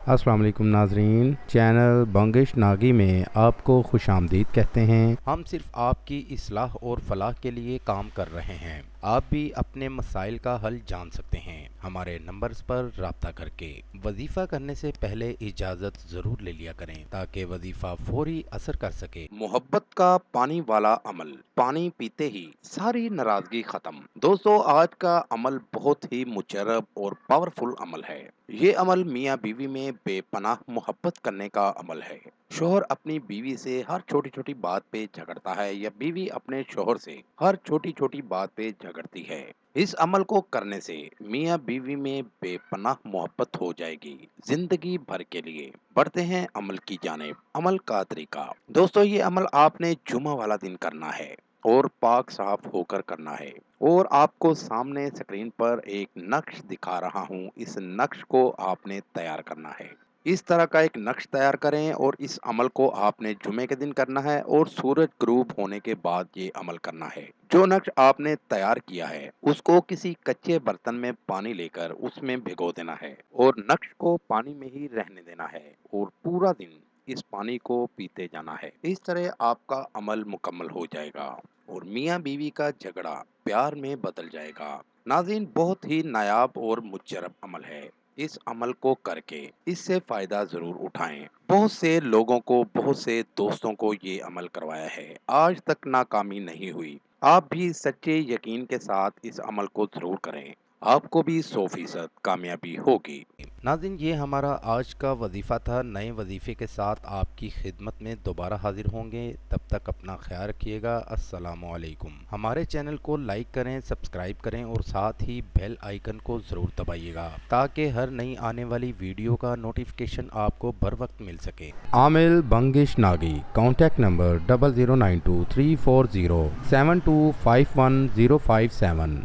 अस्सलाम वालेकुम नाजरीन, चैनल बंगिश नागी में आपको खुश आमदीद कहते हैं। हम सिर्फ आपकी इस्लाह और फलाह के लिए काम कर रहे हैं। आप भी अपने मसाइल का हल जान सकते हैं हमारे नंबर्स पर राब्ता करके। वजीफ़ा करने से पहले इजाज़त ज़रूर ले लिया करें ताकि वजीफ़ा फौरी असर कर सके। मोहब्बत का पानी वाला अमल, पानी पीते ही सारी नाराज़गी ख़त्म। दोस्तों, आज का अमल बहुत ही मुजर्रब और पावरफुल अमल है। ये अमल मियाँ बीवी में बेपनाह मोहब्बत करने का अमल है। शोहर अपनी बीवी से हर छोटी छोटी बात पे झगड़ता है या बीवी अपने शोहर से हर छोटी छोटी बात पे झगड़ती है। इस अमल को करने से मियाँ बीवी में बेपनाह मोहब्बत हो जाएगी जिंदगी भर के लिए। बढ़ते हैं अमल की जानेब। अमल का तरीका। दोस्तों, ये अमल आपने जुमा वाला दिन करना है और पाक साफ होकर करना है। और आपको सामने स्क्रीन पर एक नक्श दिखा रहा हूँ। इस नक्श को आपने तैयार करना है। इस तरह का एक नक्श तैयार करें और इस अमल को आपने जुमे के दिन करना है और सूरज ग्रूब होने के बाद ये अमल करना है। जो नक्श आपने तैयार किया है उसको किसी कच्चे बर्तन में पानी लेकर उसमें भिगो देना है और नक्श को पानी में ही रहने देना है और पूरा दिन इस पानी को पीते जाना है। इस तरह आपका अमल मुकम्मल हो जाएगा और मियाँ बीवी का झगड़ा प्यार में बदल जाएगा। नाज़रीन, बहुत ही नायाब और मुजर्रब अमल है। इस अमल को करके इससे फायदा जरूर उठाएं। बहुत से लोगों को, बहुत से दोस्तों को ये अमल करवाया है, आज तक नाकामी नहीं हुई। आप भी सच्चे यकीन के साथ इस अमल को जरूर करें, आपको भी 100% कामयाबी होगी। नाज़रीन, ये हमारा आज का वजीफ़ा था। नए वजीफ़े के साथ आपकी खिदमत में दोबारा हाजिर होंगे। तब तक अपना ख्याल रखिएगा। अस्सलामु अलैकुम। हमारे चैनल को लाइक करें, सब्सक्राइब करें और साथ ही बेल आइकन को ज़रूर दबाइएगा ताकि हर नई आने वाली वीडियो का नोटिफिकेशन आपको बर वक्त मिल सके। आमिल बंगिश नागी। Contact number 00923407251057।